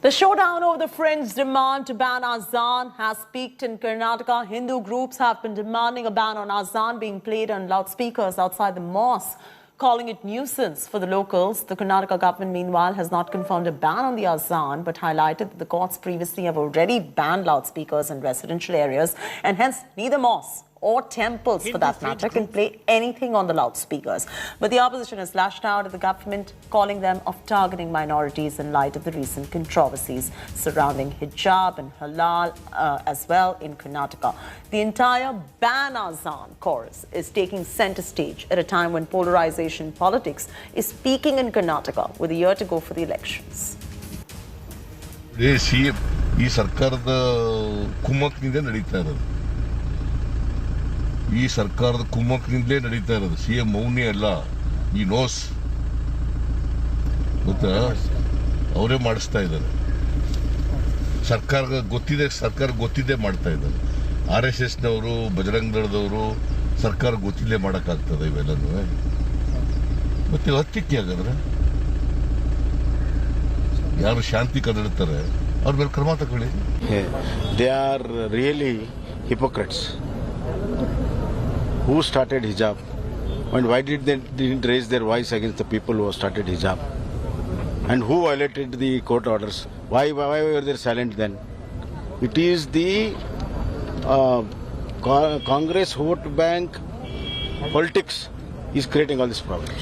The showdown over the Fringe demand to ban Azaan has peaked in Karnataka. Hindu groups have been demanding a ban on Azaan being played on loudspeakers outside the mosque, calling it nuisance for the locals. The Karnataka government, meanwhile, has not confirmed a ban on the Azaan, but highlighted that the courts previously have already banned loudspeakers in residential areas, and hence neither mosques or temples, for that matter, can play anything on the loudspeakers. But the opposition has lashed out at the government, calling them of targeting minorities in light of the recent controversies surrounding hijab and halal as well in Karnataka. The entire ban Azaan chorus is taking center stage at a time when polarization politics is peaking in Karnataka with a year to go for the elections. ಈ ಸರ್ಕಾರದ ಕುಮ್ಮಕ್ಕಿನಿಂದಲೇ ನಡೀತಾ ಇರೋದು. CM ಮೌನಿ ಅಲ್ಲ, ಈ nose ಗೊತ್ತಾ, ಅವರೇ ಮಾಡಿಸ್ತಾ ಇದ್ದಾರೆ. ಸರ್ಕಾರ ಗೊತ್ತಿದ್ದೇ ಮಾಡ್ತಾ ಇದ್ದಾರೆ. RSSನವರು, ಬಜರಂಗ ದಳದವರು ಸರ್ಕಾರ ಗೊತ್ತಿಲ್ಲೇ ಮಾಡೋಕ್ಕಾಗ್ತದೆ ಇವೆಲ್ಲನೂ? ಮತ್ತೆ ಹತ್ತಿಕ್ಕೆ ಆಗಿದ್ರೆ ಯಾರು ಶಾಂತಿ ಕದಡ್ತಾರೆ ಅವ್ರ ಮೇಲೆ ಕ್ರಮ ತಗೊಳ್ಳಿ. They are really hypocrites. Who started hijab? And why didn't raise their voice against the people who started hijab? And who violated the court orders? Why were they silent then? It is the Congress vote bank politics is creating all these problems.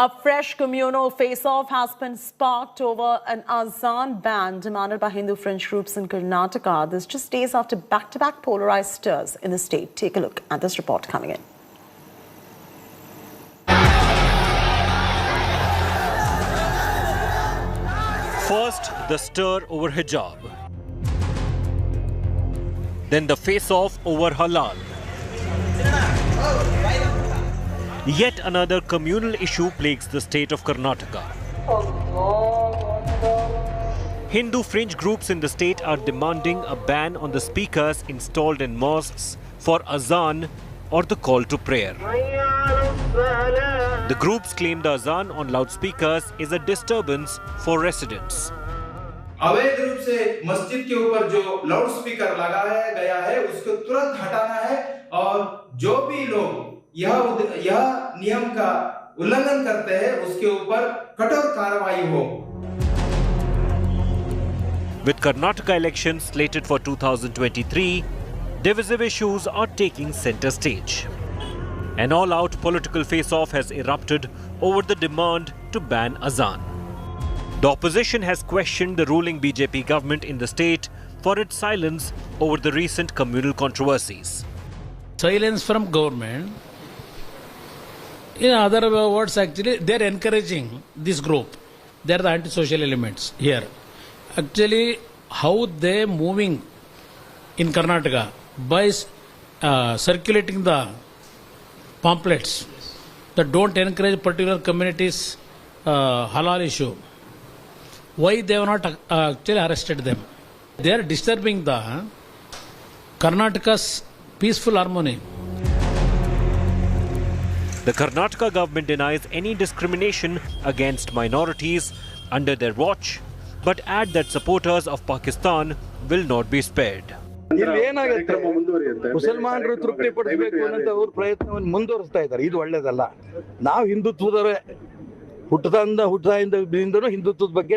A fresh communal face-off has been sparked over an Azaan ban demanded by Hindu Fringe groups in Karnataka. This just days after back-to-back polarized stirs in the state. Take a look at this report coming in. First, the stir over hijab. Then the face-off over halal. Yet another communal issue plagues the state of Karnataka. Hindu fringe groups in the state are demanding a ban on the speakers installed in mosques for Azaan or the call to prayer. The groups claim the Azaan on loudspeakers is a disturbance for residents. अवैध रूप से मस्जिद के ऊपर जो loud speaker लगाया गया है उसको तुरंत हटाना है और जो भी लोग यह नियम का उल्लंघन करते हैं उसके ऊपर कठोर कार्रवाई हो. With Karnataka elections slated for 2023, divisive issues are taking center stage. An all-out political face-off has erupted over the demand to ban Azaan. The opposition has questioned the ruling BJP government in the state for its silence over the recent communal controversies. Silence from government. In other words, actually, they are encouraging this group. They are the antisocial elements here. Actually, how they moving in Karnataka by circulating the pamphlets that don't encourage particular communities halal issue. Why they have not actually arrested them? They are disturbing the Karnataka's peaceful harmony. The Karnataka government denies any discrimination against minorities under their watch, but add that supporters of Pakistan will not be spared. ಇಲ್ಲಿ ಏನಾಗುತ್ತೆ, ಮುಸಲ್ಮಾನರು ತೃಪ್ತಿ ಪಡಿಸಬೇಕು ಅನ್ನೋ ಅವ್ರ ಪ್ರಯತ್ನವನ್ನು ಮುಂದುವರಿಸ್ತಾ ಇದ್ದಾರೆ. ಇದು ಒಳ್ಳೇದಲ್ಲ. ನಾವು ಹಿಂದುತ್ವದವರೇ, ಹುಟ್ಟದಾಗಿಂದನೂ ಹಿಂದುತ್ವದ ಬಗ್ಗೆ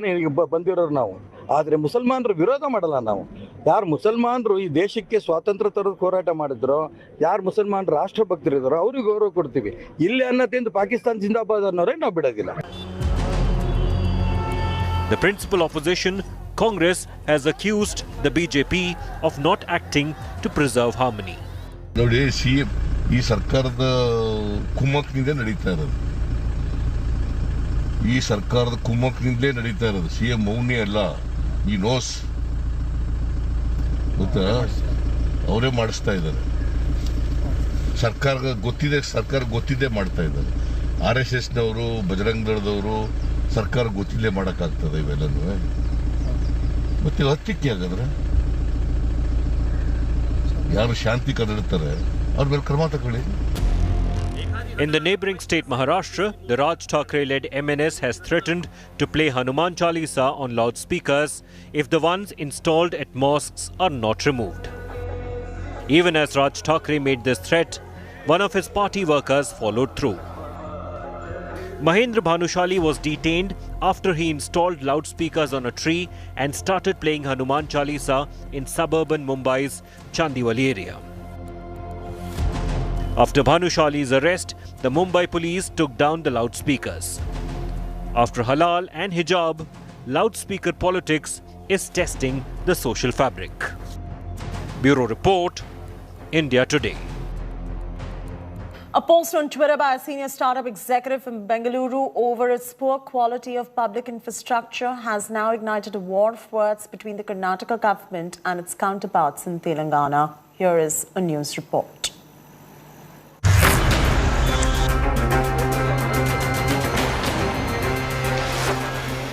ಬಂದಿರೋರು ನಾವು. ಆದರೆ ಮುಸಲ್ಮಾನರು ವಿರೋಧ ಮಾಡಲ್ಲ ನಾವು. ಯಾರು ಮುಸಲ್ಮಾನರು ಈ ದೇಶಕ್ಕೆ ಸ್ವಾತಂತ್ರ್ಯ ತರದ ಹೋರಾಟ ಮಾಡಿದ್ರು, ಯಾರು ಮುಸಲ್ಮಾನರು ರಾಷ್ಟ್ರಭಕ್ತರಿದ್ದಾರೋ ಅವ್ರಿಗೆ ಗೌರವ ಕೊಡ್ತೀವಿ. ಇಲ್ಲಿ ಅನ್ನೋದ್ರಿಂದ ಪಾಕಿಸ್ತಾನ ಜಿಂದಾಬಾದ್ ಅನ್ನೋರೇ ನಾವು ಬಿಡೋದಿಲ್ಲ. The principal opposition, Congress, has accused the BJP of not acting to preserve harmony. ನೋಡಿ, ಈ ಸರ್ಕಾರದ ಕುಮ್ಮಕ್ಕಿನಿಂದಲೇ ನಡೀತಾ ಇರೋದು. ಈ ಸರ್ಕಾರದ ಕುಮ್ಮಕ್ಕಿನಿಂದಲೇ ನಡೀತಾ ಇರೋದು. ಸಿಎಂ ಮೌನಿ ಅಲ್ಲ, ಈ ನೋಸ್ ಗೊತ್ತಾ, ಅವರೇ ಮಾಡಿಸ್ತಾ ಇದ್ದಾರೆ. ಸರ್ಕಾರ ಗೊತ್ತಿದ್ದೇ ಮಾಡ್ತಾ ಇದ್ದಾರೆ. RSSನವರು, ಬಜರಂಗ ದಳದವರು ಸರ್ಕಾರ ಗೊತ್ತಿಲ್ಲೇ ಮಾಡೋಕ್ಕಾಗ್ತದೆ ಇವೆಲ್ಲನೂ? ಮತ್ತೆ ಹತ್ತಿಕ್ಕೆ ಆಗಿದ್ರೆ ಯಾರು ಶಾಂತಿ ಕದಡ್ತಾರೆ ಅವ್ರ ಮೇಲೆ ಕ್ರಮ ತಗೊಳ್ಳಿ. In the neighbouring state Maharashtra, the Raj Thackeray-led MNS has threatened to play Hanuman Chalisa on loudspeakers if the ones installed at mosques are not removed. Even as Raj Thackeray made this threat, one of his party workers followed through. Mahendra Bhanushali was detained after he installed loudspeakers on a tree and started playing Hanuman Chalisa in suburban Mumbai's Chandiwali area. After Bhanushali's arrest, the Mumbai police took down the loudspeakers. After halal and hijab, loudspeaker politics is testing the social fabric. Bureau Report, India Today. A post on Twitter by a senior startup executive in Bengaluru over its poor quality of public infrastructure has now ignited a war of words between the Karnataka government and its counterparts in Telangana. Here is a news report.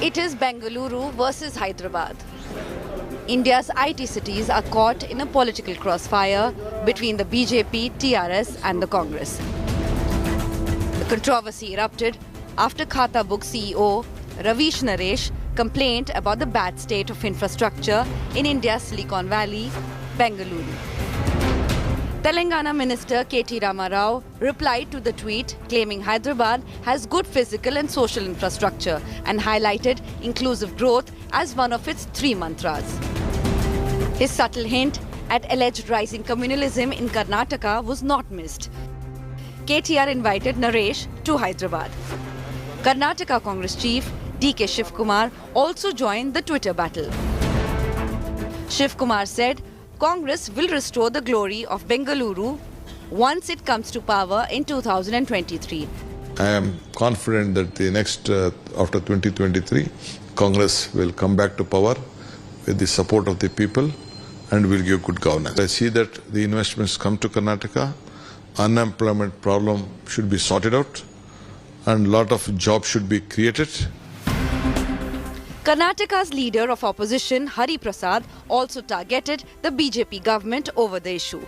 It is Bengaluru versus Hyderabad. India's IT cities are caught in a political crossfire between the BJP, TRS and the Congress. The controversy erupted after Khata Book CEO Ravish Naresh complained about the bad state of infrastructure in India's Silicon Valley, Bengaluru. Telangana Minister K.T. Rama Rao replied to the tweet claiming Hyderabad has good physical and social infrastructure and highlighted inclusive growth as one of its 3 mantras. His subtle hint at alleged rising communalism in Karnataka was not missed. KTR invited Naresh to Hyderabad. Karnataka Congress chief D.K. Shivkumar also joined the Twitter battle. Shivkumar said Congress will restore the glory of Bengaluru once it comes to power in 2023. I am confident that the next, after 2023, Congress will come back to power with the support of the people and will give good governance. I see that the investments come to Karnataka, unemployment problem should be sorted out and a lot of jobs should be created. Karnataka's leader of opposition, Hari Prasad, also targeted the BJP government over the issue.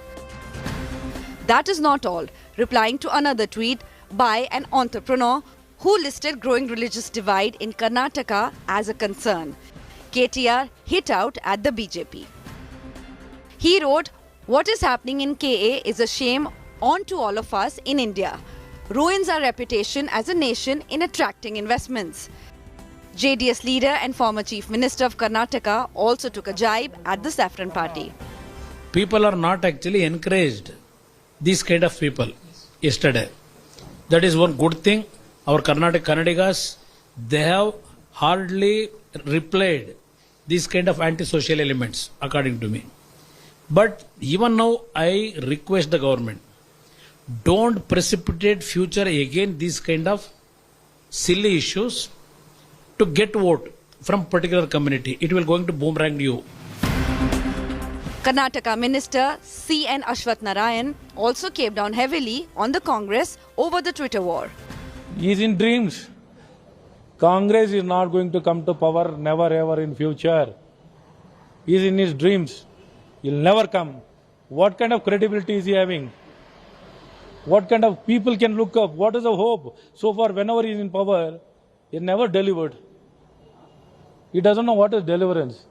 That is not all. Replying to another tweet by an entrepreneur who listed growing religious divide in Karnataka as a concern, KTR hit out at the BJP. He wrote, "What is happening in KA is a shame on to all of us in India. Ruins our reputation as a nation in attracting investments." JDS leader and former Chief Minister of Karnataka also took a jibe at the Saffron Party. People are not actually encouraged, these kind of people, yesterday. That is one good thing. Our Kannadigas, they have hardly replied these kind of anti-social elements, according to me. But even now, I request the government, don't precipitate future again these kind of silly issues to get vote from particular community. It will going to boomerang you. Karnataka Minister C.N. Ashwath Narayan also came down heavily on the Congress over the Twitter war. He is in dreams. Congress is not going to come to power, never ever in future. He is in his dreams. He will never come. What kind of credibility is he having? What kind of people can look up? What is the hope? So far, whenever he is in power, he never delivered. He doesn't know what is deliverance.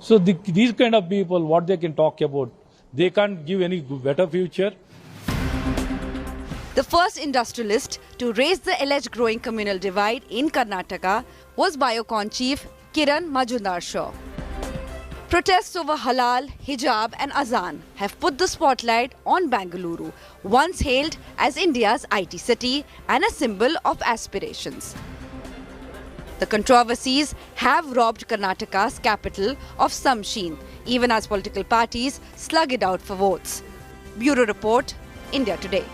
So these kind of people, what they can talk about, they can't give any better future. The first industrialist to raise the alleged growing communal divide in Karnataka was Biocon chief Kiran Majumdar-Shaw. Protests over halal, hijab and Azaan have put the spotlight on Bengaluru, once hailed as India's IT city and a symbol of aspirations. The controversies have robbed Karnataka's capital of some sheen, even as political parties slug it out for votes. Bureau Report, India Today.